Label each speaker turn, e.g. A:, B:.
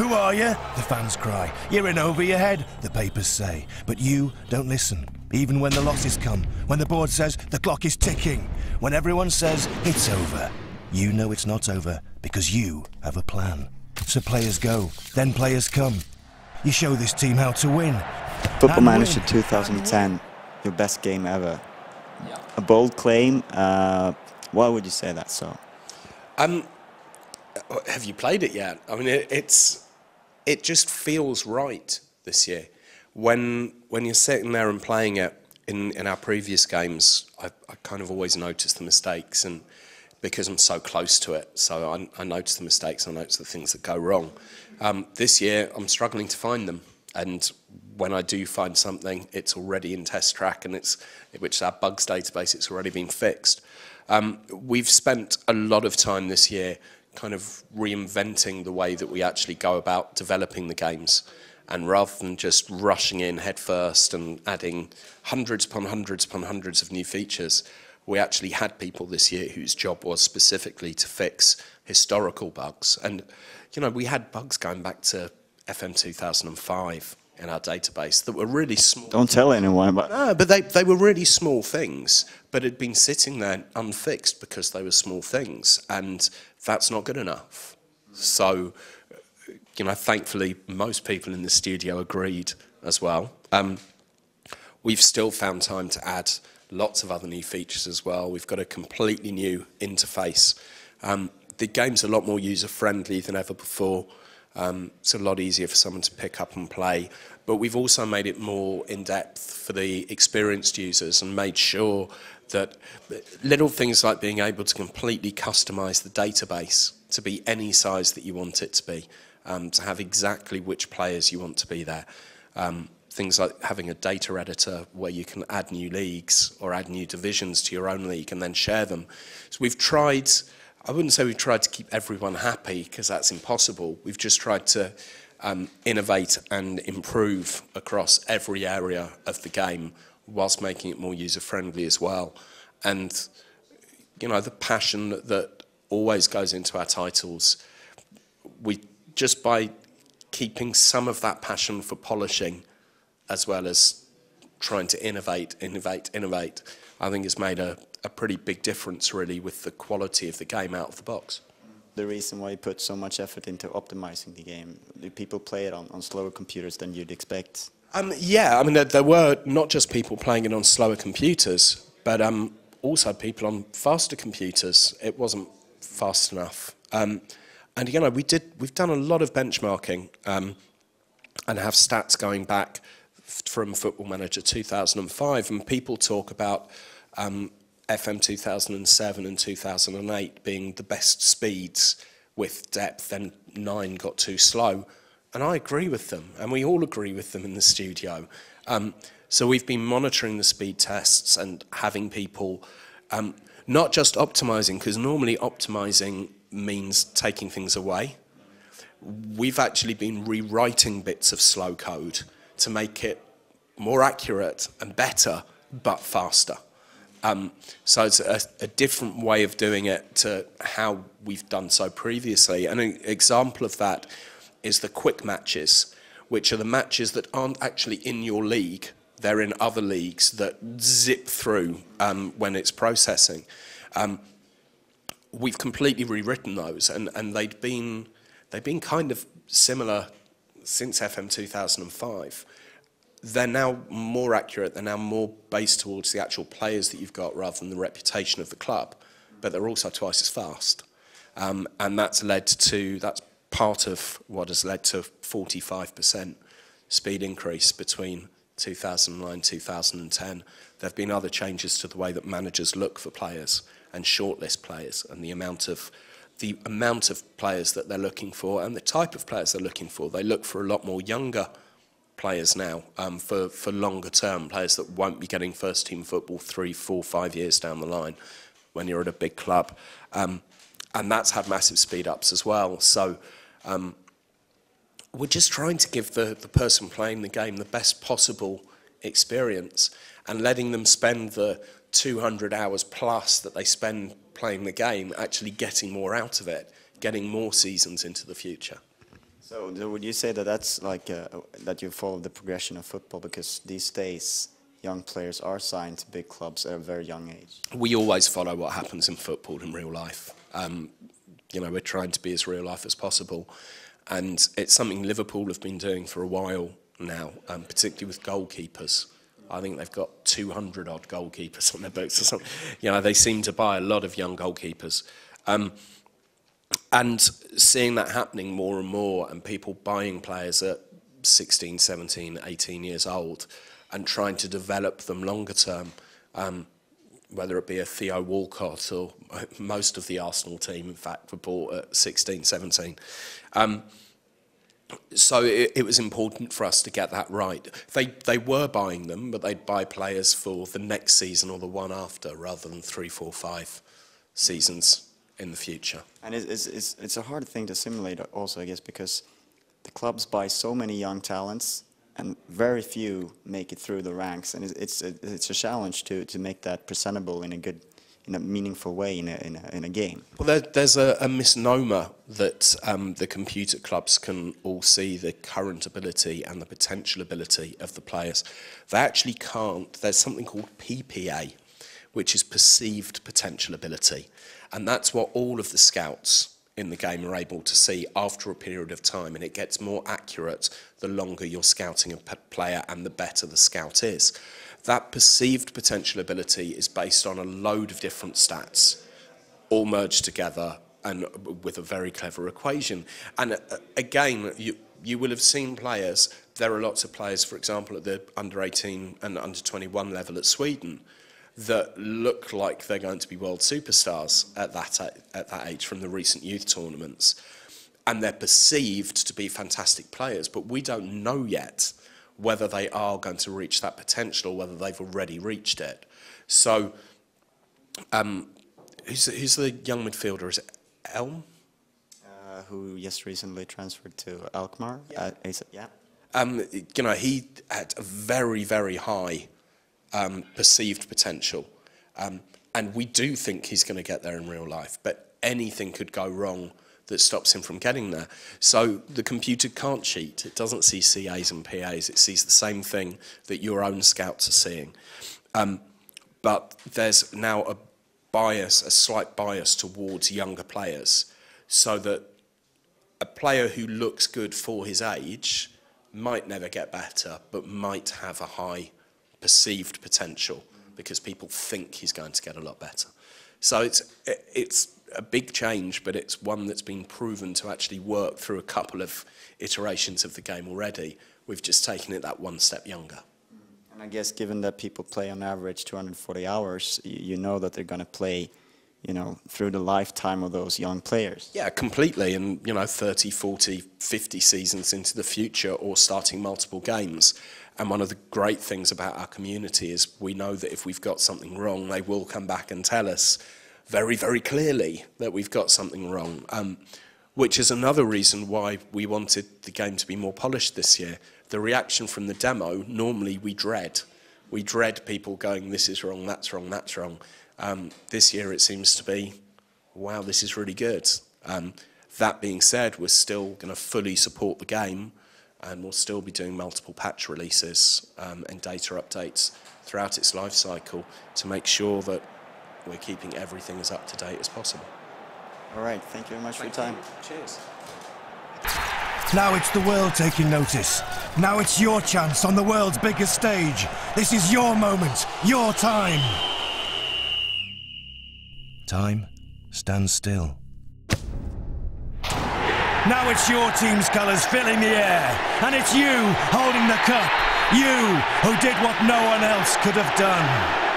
A: Who are you? The fans cry. You're in over your head, the papers say. But you don't listen, even when the losses come, when the board says the clock is ticking, when everyone says it's over. You know it's not over, because you have a plan. So players go, then players come. You show this team how to win.
B: Football Manager 2010, your best game ever. A bold claim. Why would you say that so?
C: Have you played it yet? I mean, it just feels right this year. When you're sitting there and playing it in our previous games, I kind of always notice the mistakes, and because I'm so close to it, so I notice the mistakes, I notice the things that go wrong. This year, I'm struggling to find them, and when I do find something, it's already in test track, and which is our bugs database, it's already been fixed. We've spent a lot of time this year kind of reinventing the way that we actually go about developing the games, and rather than just rushing in head first and adding hundreds upon hundreds upon hundreds of new features, we actually had people this year whose job was specifically to fix historical bugs. And, you know, we had bugs going back to FM 2005 in our database that were really small.
B: Don't tell anyone about it.
C: No, but they were really small things, but had been sitting there unfixed because they were small things, and that's not good enough. So, you know, thankfully, most people in the studio agreed as well. We've still found time to add lots of other new features as well. We've got a completely new interface. The game's a lot more user-friendly than ever before. It's a lot easier for someone to pick up and play. But we've also made it more in-depth for the experienced users and made sure that little things like being able to completely customize the database to be any size that you want it to be, to have exactly which players you want to be there. Things like having a data editor where you can add new leagues or add new divisions to your own league and then share them. So we've tried, I wouldn't say we've tried to keep everyone happy, because that's impossible. We've just tried to innovate and improve across every area of the game whilst making it more user-friendly as well. And, you know, the passion that always goes into our titles, we just by keeping some of that passion for polishing as well as trying to innovate, I think it's made a pretty big difference really with the quality of the game out of the box.
B: The reason why you put so much effort into optimizing the game, do people play it on slower computers than you'd expect?
C: Yeah, I mean, there were not just people playing it on slower computers, but also people on faster computers. It wasn't fast enough. And, you know, we've done a lot of benchmarking and have stats going back from Football Manager 2005, and people talk about FM 2007 and 2008 being the best speeds with depth, then 9 got too slow. And I agree with them, and we all agree with them in the studio. So we've been monitoring the speed tests and having people not just optimizing, because normally optimizing means taking things away. We've actually been rewriting bits of slow code to make it more accurate and better, but faster. So it's a different way of doing it to how we've done so previously. And an example of that is the quick matches, which are the matches that aren't actually in your league. They're in other leagues that zip through when it's processing. We've completely rewritten those, and they've been kind of similar since FM 2005. They're now more accurate, they're now more based towards the actual players that you've got rather than the reputation of the club, but they're also twice as fast. And that's part of what has led to 45% speed increase between 2009 and 2010. There have been other changes to the way that managers look for players and shortlist players, and the amount of players that they're looking for and the type of players they're looking for. They look for a lot more younger players now, for longer term players that won't be getting first team football 3, 4, 5 years down the line when you're at a big club. And that's had massive speed ups as well. So we're just trying to give the person playing the game the best possible experience and letting them spend the 200 hours plus that they spend playing the game actually getting more out of it, getting more seasons into the future.
B: So would you say that that's like that you follow the progression of football, because these days young players are signed to big clubs at a very young age?
C: We always follow what happens in football in real life. You know, we're trying to be as real life as possible, and it's something Liverpool have been doing for a while now, particularly with goalkeepers. I think they've got 200 odd goalkeepers on their books or something. You know, they seem to buy a lot of young goalkeepers. And seeing that happening more and more, and people buying players at 16, 17, 18 years old and trying to develop them longer term, whether it be a Theo Walcott or most of the Arsenal team, in fact, were bought at 16, 17. So it was important for us to get that right. They were buying them, but they'd buy players for the next season or the one after, rather than 3, 4, 5 seasons in the future.
B: And it's a hard thing to simulate also, I guess, because the clubs buy so many young talents and very few make it through the ranks, and it's a challenge to make that presentable in a meaningful way in a game.
C: Well, there's a misnomer that the computer clubs can all see the current ability and the potential ability of the players. They actually can't. There's something called PPA, which is perceived potential ability. And that's what all of the scouts in the game are able to see after a period of time, and it gets more accurate the longer you're scouting a player and the better the scout is. That perceived potential ability is based on a load of different stats, all merged together and with a very clever equation. And again, you will have seen players. There are lots of players, for example, at the under-18 and under-21 level at Sweden, that look like they're going to be world superstars at that age from the recent youth tournaments. And they're perceived to be fantastic players, but we don't know yet whether they are going to reach that potential or whether they've already reached it. So, who's the young midfielder? Is it Elm?
B: Who just recently transferred to Alkmaar?
C: Yeah.
B: Yeah.
C: You know, he had a very, very high perceived potential, and we do think he's going to get there in real life, but anything could go wrong that stops him from getting there. So the computer can't cheat. It doesn't see CAs and PAs. It sees the same thing that your own scouts are seeing. But there's now a bias, a slight bias towards younger players, so that a player who looks good for his age might never get better, but might have a high perceived potential because people think he's going to get a lot better. So it's a big change, but it's one that's been proven to actually work through a couple of iterations of the game already. We've just taken it that one step younger.
B: And I guess given that people play on average 240 hours, you know that they're going to play, you know, through the lifetime of those young players.
C: Yeah, completely. And, you know, 30, 40, 50 seasons into the future, or starting multiple games. And one of the great things about our community is we know that if we've got something wrong, they will come back and tell us very, very clearly that we've got something wrong, which is another reason why we wanted the game to be more polished this year. The reaction from the demo, normally we dread. We dread people going, this is wrong, that's wrong, that's wrong. This year it seems to be, wow, this is really good. That being said, we're still going to fully support the game, and we'll still be doing multiple patch releases and data updates throughout its life cycle to make sure that we're keeping everything as up to date as possible.
B: All right, thank you very much for your time.
C: Cheers.
A: Now it's the world taking notice. Now it's your chance on the world's biggest stage. This is your moment, your time. Time stands still. Now it's your team's colours filling the air, and it's you holding the cup. You who did what no one else could have done.